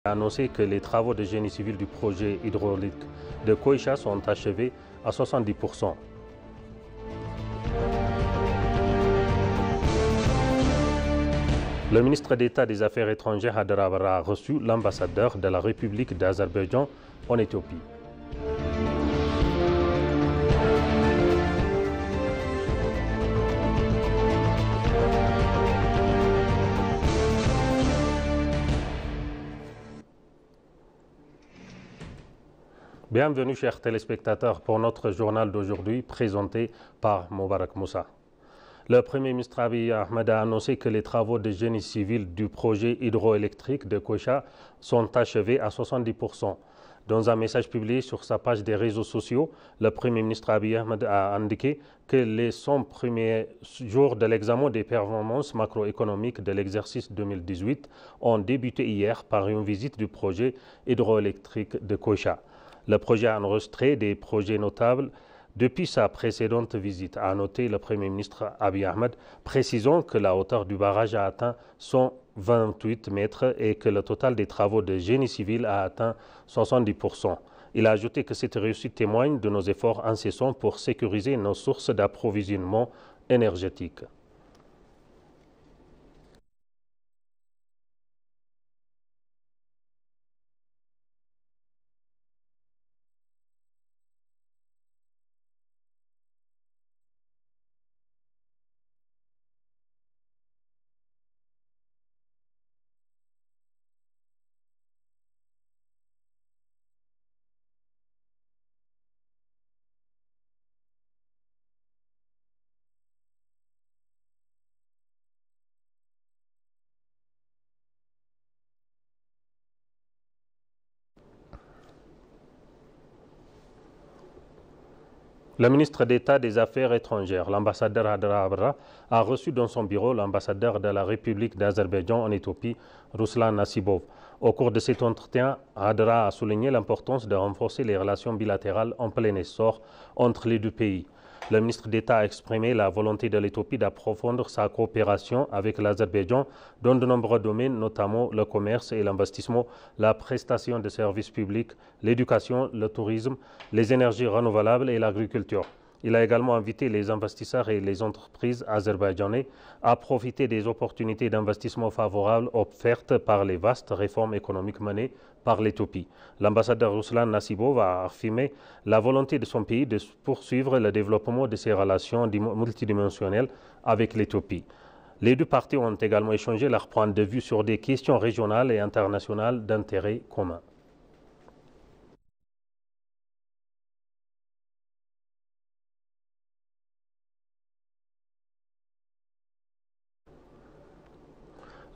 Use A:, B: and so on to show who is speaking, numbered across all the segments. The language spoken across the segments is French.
A: a annoncé que les travaux de génie civil du projet hydraulique de Koïcha sont achevés à 70%. Le ministre d'État des Affaires étrangères Haydara Barra a reçu l'ambassadeur de la République d'Azerbaïdjan en Éthiopie. Bienvenue chers téléspectateurs pour notre journal d'aujourd'hui présenté par Moubarak Moussa. Le Premier ministre Abiy Ahmed a annoncé que les travaux de génie civil du projet hydroélectrique de Koïcha sont achevés à 70%. Dans un message publié sur sa page des réseaux sociaux, le Premier ministre Abiy Ahmed a indiqué que les 100 premiers jours de l'examen des performances macroéconomiques de l'exercice 2018 ont débuté hier par une visite du projet hydroélectrique de Koïcha. Le projet a enregistré des projets notables depuis sa précédente visite, a noté le Premier ministre Abiy Ahmed, précisant que la hauteur du barrage a atteint 128 mètres et que le total des travaux de génie civil a atteint 70%. Il a ajouté que cette réussite témoigne de nos efforts incessants pour sécuriser nos sources d'approvisionnement énergétique. Le ministre d'État des Affaires étrangères, l'ambassadeur Haydara Barra, a reçu dans son bureau l'ambassadeur de la République d'Azerbaïdjan en Éthiopie, Ruslan Nasibov. Au cours de cet entretien, Haydara a souligné l'importance de renforcer les relations bilatérales en plein essor entre les deux pays. Le ministre d'État a exprimé la volonté de l'Éthiopie d'approfondir sa coopération avec l'Azerbaïdjan dans de nombreux domaines, notamment le commerce et l'investissement, la prestation de services publics, l'éducation, le tourisme, les énergies renouvelables et l'agriculture. Il a également invité les investisseurs et les entreprises azerbaïdjanais à profiter des opportunités d'investissement favorables offertes par les vastes réformes économiques menées par l'Éthiopie. L'ambassadeur Ruslan Nasibov a affirmé la volonté de son pays de poursuivre le développement de ses relations multidimensionnelles avec l'Éthiopie. Les deux parties ont également échangé leurs points de vue sur des questions régionales et internationales d'intérêt commun.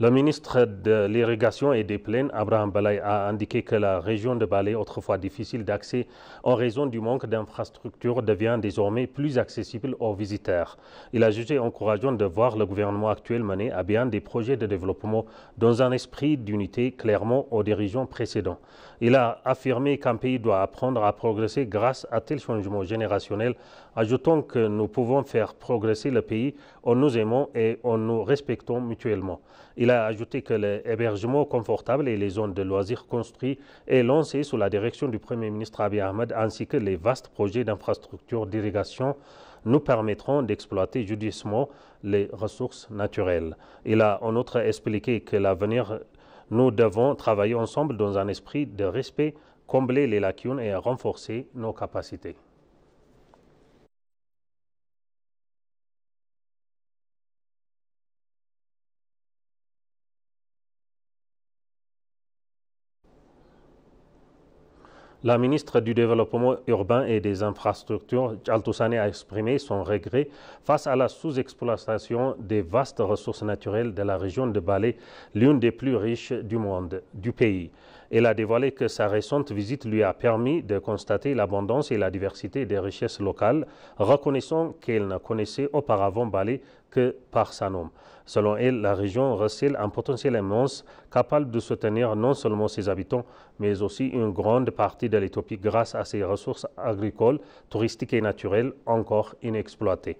A: Le ministre de l'Irrigation et des Plaines, Abraham Balaye, a indiqué que la région de Balé, autrefois difficile d'accès en raison du manque d'infrastructures, devient désormais plus accessible aux visiteurs. Il a jugé encourageant de voir le gouvernement actuel mener à bien des projets de développement dans un esprit d'unité clairement aux dirigeants précédents. Il a affirmé qu'un pays doit apprendre à progresser grâce à tel changement générationnel, ajoutant que nous pouvons faire progresser le pays en nous aimant et en nous respectant mutuellement. Il a ajouté que l'hébergement confortable et les zones de loisirs construits et lancés sous la direction du Premier ministre Abiy Ahmed ainsi que les vastes projets d'infrastructures d'irrigation nous permettront d'exploiter judicieusement les ressources naturelles. Il a en outre expliqué que l'avenir, nous devons travailler ensemble dans un esprit de respect, combler les lacunes et renforcer nos capacités. La ministre du Développement urbain et des infrastructures, Altoussane, a exprimé son regret face à la sous-exploitation des vastes ressources naturelles de la région de Balé, l'une des plus riches du pays. Elle a dévoilé que sa récente visite lui a permis de constater l'abondance et la diversité des richesses locales, reconnaissant qu'elle ne connaissait auparavant Balé que par sa nom. Selon elle, la région recèle un potentiel immense capable de soutenir non seulement ses habitants, mais aussi une grande partie de l'Éthiopie grâce à ses ressources agricoles, touristiques et naturelles encore inexploitées.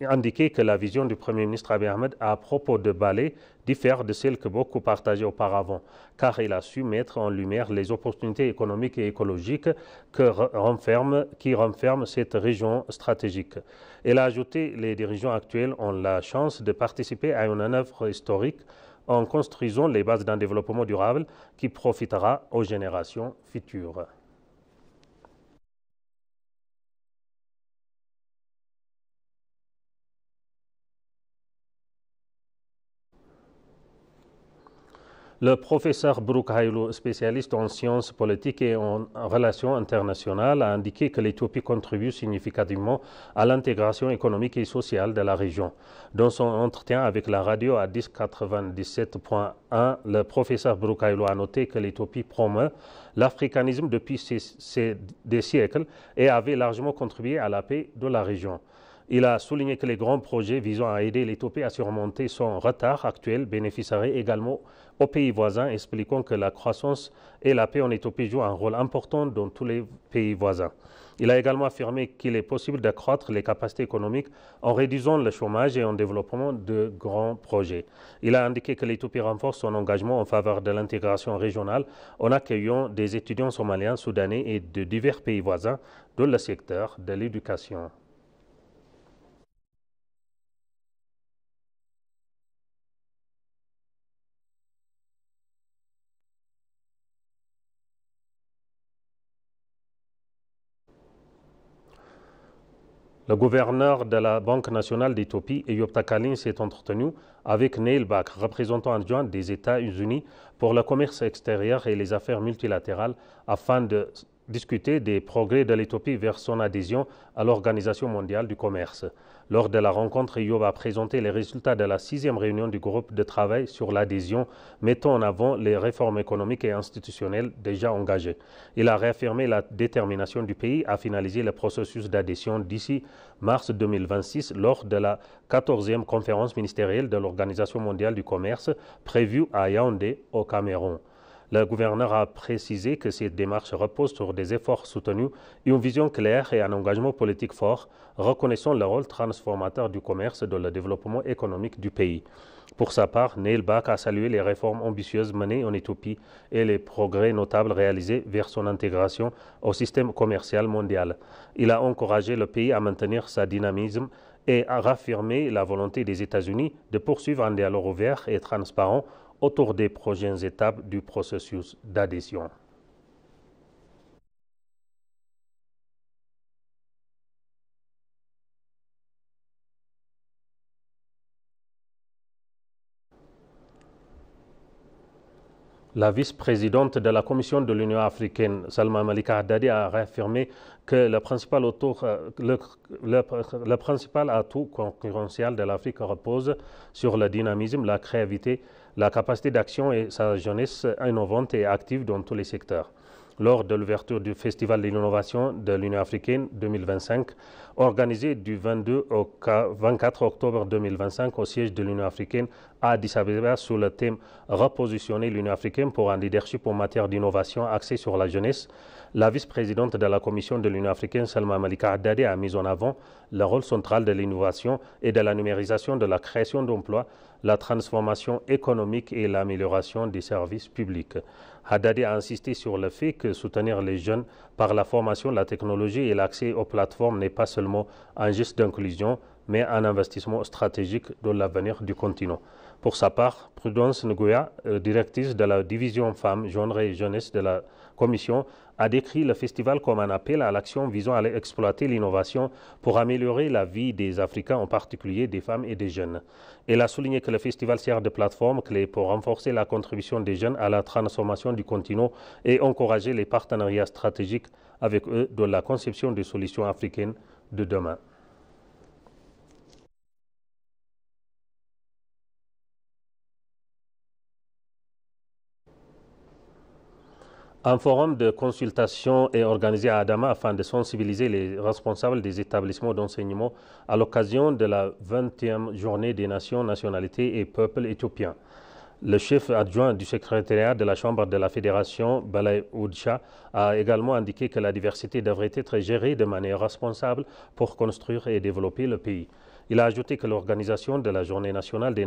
A: indiqué que la vision du Premier ministre Abiy Ahmed à propos de Balé diffère de celle que beaucoup partageaient auparavant, car il a su mettre en lumière les opportunités économiques et écologiques qui renferment cette région stratégique. Elle a ajouté que les dirigeants actuels ont la chance de participer à une œuvre historique en construisant les bases d'un développement durable qui profitera aux générations futures. Le professeur Brouk Haïlou, spécialiste en sciences politiques et en relations internationales, a indiqué que l'Éthiopie contribue significativement à l'intégration économique et sociale de la région. Dans son entretien avec la radio à 1097.1, le professeur Brouk Haïlou a noté que l'Éthiopie promeut l'africanisme depuis des siècles et avait largement contribué à la paix de la région. Il a souligné que les grands projets visant à aider l'Éthiopie à surmonter son retard actuel bénéficieraient également aux pays voisins, expliquant que la croissance et la paix en Éthiopie jouent un rôle important dans tous les pays voisins. Il a également affirmé qu'il est possible d'accroître les capacités économiques en réduisant le chômage et en développant de grands projets. Il a indiqué que l'Éthiopie renforce son engagement en faveur de l'intégration régionale en accueillant des étudiants somaliens, soudanais et de divers pays voisins dans le secteur de l'éducation. Le gouverneur de la Banque nationale d'Éthiopie, Eyob Takalin, s'est entretenu avec Neil Bak, représentant adjoint des États-Unis pour le commerce extérieur et les affaires multilatérales, afin de discuter des progrès de l'Éthiopie vers son adhésion à l'Organisation mondiale du commerce. Lors de la rencontre, Eyob a présenté les résultats de la 6e réunion du groupe de travail sur l'adhésion, mettant en avant les réformes économiques et institutionnelles déjà engagées. Il a réaffirmé la détermination du pays à finaliser le processus d'adhésion d'ici mars 2026 lors de la 14e conférence ministérielle de l'Organisation mondiale du commerce prévue à Yaoundé, au Cameroun. Le gouverneur a précisé que cette démarche repose sur des efforts soutenus et une vision claire et un engagement politique fort, reconnaissant le rôle transformateur du commerce dans le développement économique du pays. Pour sa part, Neil Bak a salué les réformes ambitieuses menées en Éthiopie et les progrès notables réalisés vers son intégration au système commercial mondial. Il a encouragé le pays à maintenir sa dynamisme et à réaffirmer la volonté des États-Unis de poursuivre un dialogue ouvert et transparent autour des prochaines étapes du processus d'adhésion. La vice-présidente de la Commission de l'Union africaine, Salma Malika Haddadi, a réaffirmé que le principal atout concurrentiel de l'Afrique repose sur le dynamisme, la créativité, la capacité d'action et sa jeunesse innovante et active dans tous les secteurs. Lors de l'ouverture du Festival de l'innovation de l'Union africaine 2025, organisé du 22 au 24 octobre 2025 au siège de l'Union africaine à Addis Abeba sous le thème « Repositionner l'Union africaine pour un leadership en matière d'innovation axé sur la jeunesse », la vice-présidente de la Commission de l'Union africaine, Salma Malika Haddadi, a mis en avant le rôle central de l'innovation et de la numérisation de la création d'emplois, la transformation économique et l'amélioration des services publics. Haddadi a insisté sur le fait que soutenir les jeunes par la formation, la technologie et l'accès aux plateformes n'est pas seulement un geste d'inclusion, mais un investissement stratégique dans l'avenir du continent. Pour sa part, Prudence Nguya, directrice de la division femmes, genre et jeunesse de la Commission, a décrit le festival comme un appel à l'action visant à exploiter l'innovation pour améliorer la vie des Africains, en particulier des femmes et des jeunes. Elle a souligné que le festival sert de plateforme clé pour renforcer la contribution des jeunes à la transformation du continent et encourager les partenariats stratégiques avec eux dans la conception des solutions africaines de demain. Un forum de consultation est organisé à Adama afin de sensibiliser les responsables des établissements d'enseignement à l'occasion de la 20e journée des nations, nationalités et peuples éthiopiens. Le chef adjoint du secrétariat de la Chambre de la Fédération, Balay Oudsha, a également indiqué que la diversité devrait être gérée de manière responsable pour construire et développer le pays. Il a ajouté que l'organisation de la Journée nationale des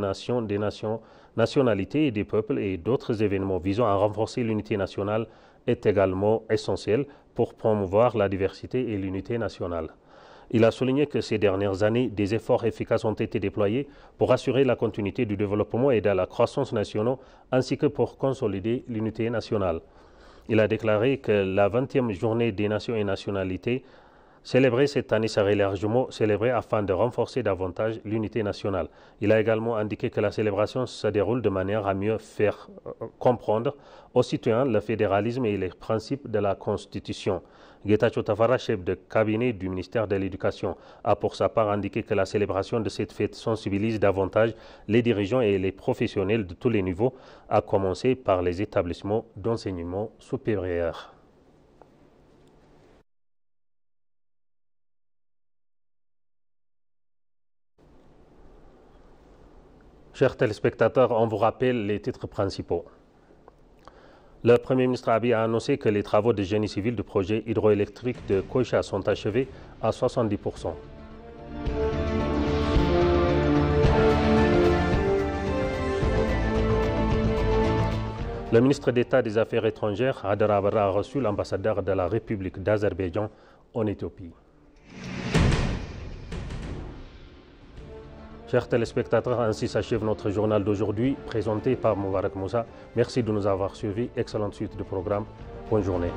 A: nationalités et des peuples et d'autres événements visant à renforcer l'unité nationale est également essentielle pour promouvoir la diversité et l'unité nationale. Il a souligné que ces dernières années, des efforts efficaces ont été déployés pour assurer la continuité du développement et de la croissance nationale, ainsi que pour consolider l'unité nationale. Il a déclaré que la 20e journée des nations et nationalités célébrée cette année serait largement célébrée afin de renforcer davantage l'unité nationale. Il a également indiqué que la célébration se déroule de manière à mieux faire comprendre aux citoyens le fédéralisme et les principes de la Constitution. Getachew Tafara, chef de cabinet du ministère de l'Éducation, a pour sa part indiqué que la célébration de cette fête sensibilise davantage les dirigeants et les professionnels de tous les niveaux, à commencer par les établissements d'enseignement supérieur. Chers téléspectateurs, on vous rappelle les titres principaux. Le Premier ministre Abiy a annoncé que les travaux de génie civil du projet hydroélectrique de Koïcha sont achevés à 70%. Le ministre d'État des Affaires étrangères, Hader Abara, a reçu l'ambassadeur de la République d'Azerbaïdjan en Éthiopie. Chers téléspectateurs, ainsi s'achève notre journal d'aujourd'hui, présenté par Moubarak Moussa. Merci de nous avoir suivis. Excellente suite de programme. Bonne journée.